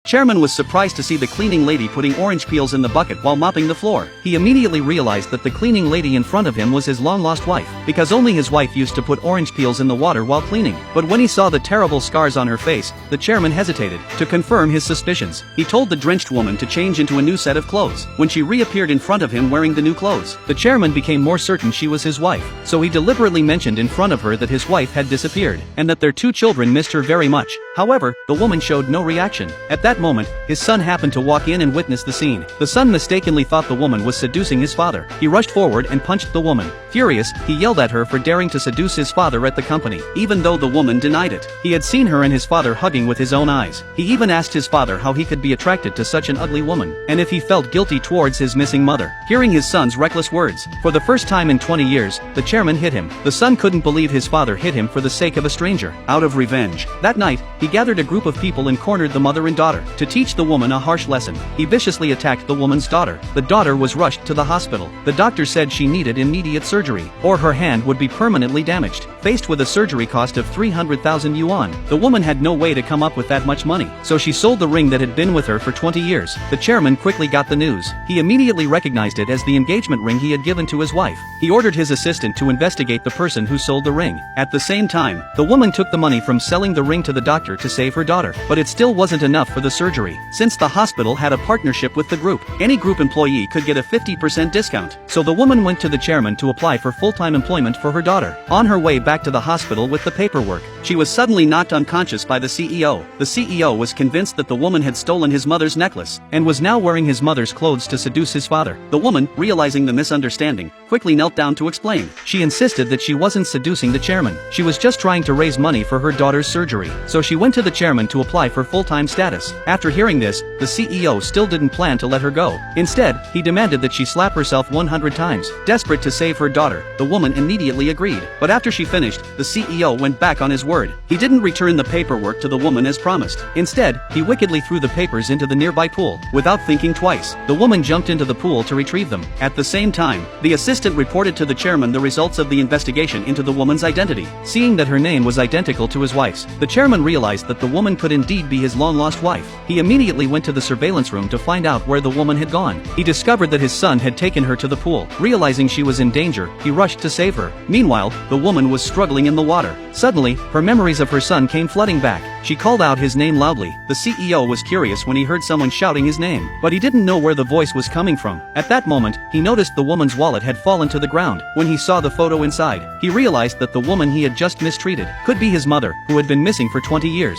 Chairman was surprised to see the cleaning lady putting orange peels in the bucket while mopping the floor. He immediately realized that the cleaning lady in front of him was his long-lost wife, because only his wife used to put orange peels in the water while cleaning. But when he saw the terrible scars on her face, the chairman hesitated. To confirm his suspicions, he told the drenched woman to change into a new set of clothes. When she reappeared in front of him wearing the new clothes, the chairman became more certain she was his wife, so he deliberately mentioned in front of her that his wife had disappeared, and that their 2 children missed her very much. However, the woman showed no reaction. At that moment, his son happened to walk in and witness the scene. The son mistakenly thought the woman was seducing his father. He rushed forward and punched the woman. Furious, he yelled at her for daring to seduce his father at the company, even though the woman denied it. He had seen her and his father hugging with his own eyes. He even asked his father how he could be attracted to such an ugly woman, and if he felt guilty towards his missing mother. Hearing his son's reckless words, for the first time in 20 years, the chairman hit him. The son couldn't believe his father hit him for the sake of a stranger. Out of revenge, that night, he gathered a group of people and cornered the mother and daughter. To teach the woman a harsh lesson, he viciously attacked the woman's daughter. The daughter was rushed to the hospital. The doctor said she needed immediate surgery, or her hand would be permanently damaged. Faced with a surgery cost of 300,000 yuan, the woman had no way to come up with that much money, so she sold the ring that had been with her for 20 years. The chairman quickly got the news. He immediately recognized it as the engagement ring he had given to his wife. He ordered his assistant to investigate the person who sold the ring. At the same time, the woman took the money from selling the ring to the doctor to save her daughter, but it still wasn't enough for the surgery. Since the hospital had a partnership with the group, any group employee could get a 50% discount, so the woman went to the chairman to apply for full-time employment for her daughter. On her way back to the hospital with the paperwork, she was suddenly knocked unconscious by the CEO. The CEO was convinced that the woman had stolen his mother's necklace, and was now wearing his mother's clothes to seduce his father. The woman, realizing the misunderstanding, quickly knelt down to explain. She insisted that she wasn't seducing the chairman, she was just trying to raise money for her daughter's surgery, so she went to the chairman to apply for full-time status. After hearing this, the CEO still didn't plan to let her go. Instead, he demanded that she slap herself 100 times. Desperate to save her daughter, the woman immediately agreed. But after she finished, the CEO went back on his word. He didn't return the paperwork to the woman as promised. Instead, he wickedly threw the papers into the nearby pool. Without thinking twice, the woman jumped into the pool to retrieve them. At the same time, the assistant reported to the chairman the results of the investigation into the woman's identity. Seeing that her name was identical to his wife's, the chairman realized that the woman could indeed be his long-lost wife. He immediately went to the surveillance room to find out where the woman had gone. He discovered that his son had taken her to the pool. Realizing she was in danger, he rushed to save her. Meanwhile, the woman was struggling in the water. Suddenly, her memories of her son came flooding back. She called out his name loudly. The CEO was curious when he heard someone shouting his name, but he didn't know where the voice was coming from. At that moment, he noticed the woman's wallet had fallen to the ground. When he saw the photo inside, he realized that the woman he had just mistreated could be his mother, who had been missing for 20 years.